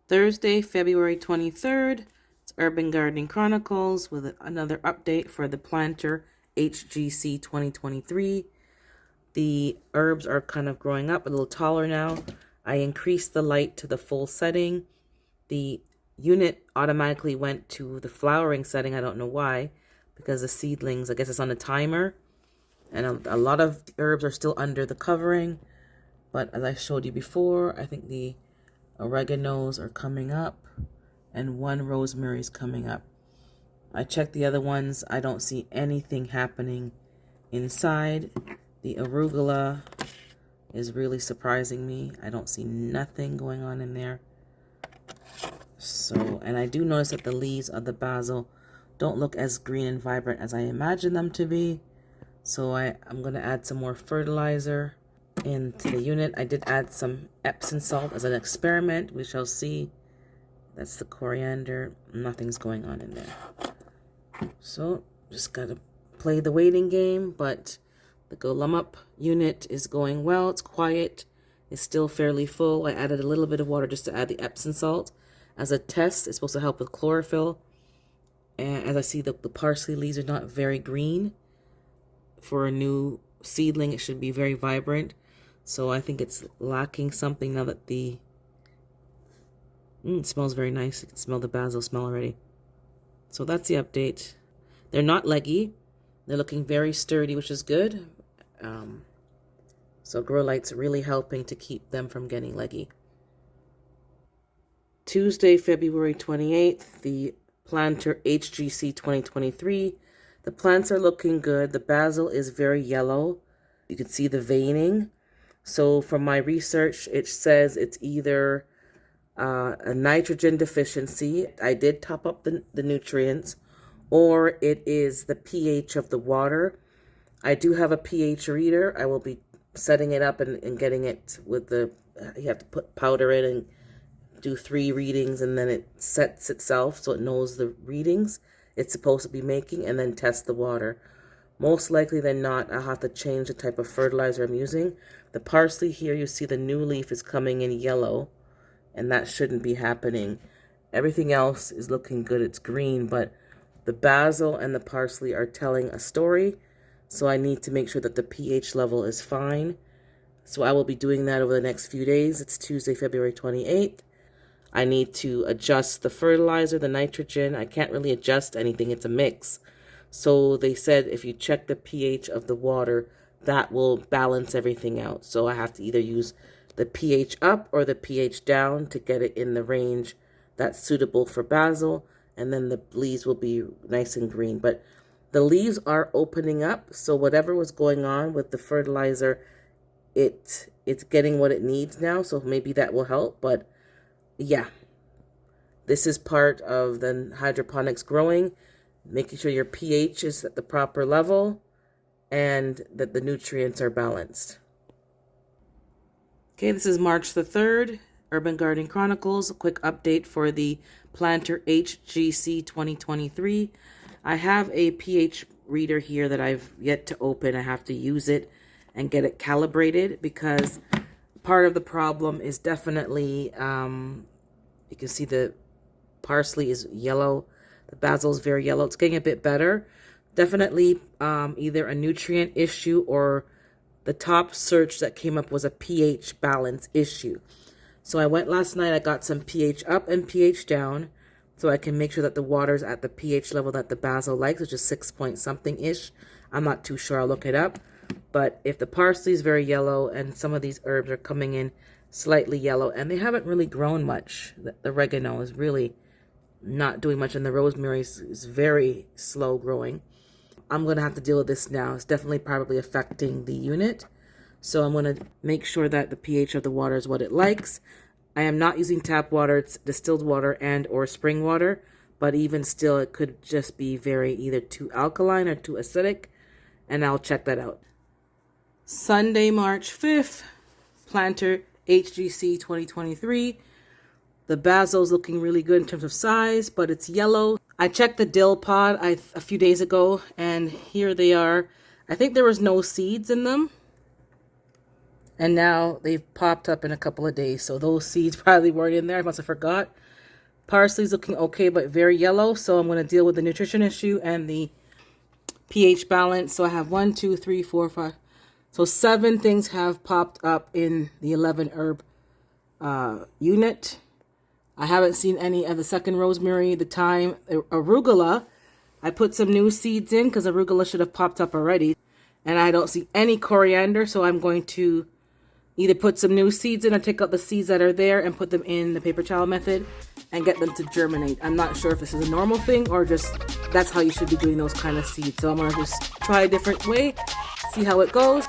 Thursday, February 23rd, it's Urban Gardening Chronicles with another update for the planter HGC 2023. The herbs are kind of growing up a little taller now. I increased the light to the full setting. The unit automatically went to the flowering setting. I don't know why, because the seedlings, I guess it's on a timer. And a lot of the herbs are still under the covering. But as I showed you before, I think the oreganos are coming up and one rosemary is coming up. I checked the other ones. I don't see anything happening inside. The arugula is really surprising me. I don't see nothing going on in there. So, and I do notice that the leaves of the basil don't look as green and vibrant as I imagine them to be. So I'm going to add some more fertilizer into the unit. I did add some Epsom salt as an experiment. We shall see. That's the coriander. Nothing's going on in there. So just got to play the waiting game, but the Golem-up unit is going well. It's quiet. It's still fairly full. I added a little bit of water just to add the Epsom salt as a test. It's supposed to help with chlorophyll. And as I see, the parsley leaves are not very green. For a new seedling, it should be very vibrant. So I think it's lacking something now that it smells very nice. You can smell the basil smell already. So that's the update. They're not leggy. They're looking very sturdy, which is good. So Grow Light's really helping to keep them from getting leggy. Tuesday, February 28th, the planter HGC 2023. The plants are looking good. The basil is very yellow. You can see the veining. So from my research, it says it's either a nitrogen deficiency. I did top up the nutrients, or it is the pH of the water. I do have a pH reader. I will be setting it up and getting it with you have to put powder in and do 3 readings, and then it sets itself so it knows the readings it's supposed to be making, and then test the water. Most likely than not, I'll have to change the type of fertilizer I'm using. The parsley here, you see the new leaf is coming in yellow, and that shouldn't be happening. Everything else is looking good. It's green, but the basil and the parsley are telling a story, so I need to make sure that the pH level is fine. So I will be doing that over the next few days. It's Tuesday, February 28th. I need to adjust the fertilizer, the nitrogen. I can't really adjust anything. It's a mix. So they said if you check the pH of the water, that will balance everything out. So I have to either use the pH up or the pH down to get it in the range that's suitable for basil. And then the leaves will be nice and green. But the leaves are opening up. So whatever was going on with the fertilizer, it's getting what it needs now. So maybe that will help. But yeah, this is part of the hydroponics growing. Making sure your pH is at the proper level and that the nutrients are balanced. Okay, this is March the 3rd, Urban Gardening Chronicles. A quick update for the planter HGC 2023. I have a pH reader here that I've yet to open. I have to use it and get it calibrated because part of the problem is definitely, you can see the parsley is yellow. The basil is very yellow. It's getting a bit better. Definitely either a nutrient issue or the top search that came up was a pH balance issue. So I went last night. I got some pH up and pH down so I can make sure that the water's at the pH level that the basil likes, which is 6 point something-ish. I'm not too sure. I'll look it up. But if the parsley is very yellow and some of these herbs are coming in slightly yellow and they haven't really grown much, the oregano is really not doing much, and the rosemary is very slow growing. I'm going to have to deal with this now. It's definitely probably affecting the unit. So I'm going to make sure that the pH of the water is what it likes. I am not using tap water. It's distilled water and or spring water. But even still, it could just be either too alkaline or too acidic. And I'll check that out. Sunday, March 5th, planter HGC 2023. The basil's looking really good in terms of size, but it's yellow. I checked the dill pod a few days ago, and here they are. I think there was no seeds in them. And now they've popped up in a couple of days. So those seeds probably weren't in there. I must have forgot. Parsley's looking okay, but very yellow. So I'm going to deal with the nutrition issue and the pH balance. So I have 1, 2, 3, 4, 5. So 7 things have popped up in the 11 herb unit. I haven't seen any of the second rosemary, the thyme, arugula. I put some new seeds in because arugula should have popped up already. And I don't see any coriander, so I'm going to either put some new seeds in or take out the seeds that are there and put them in the paper towel method and get them to germinate. I'm not sure if this is a normal thing or just that's how you should be doing those kind of seeds. So I'm going to just try a different way, see how it goes.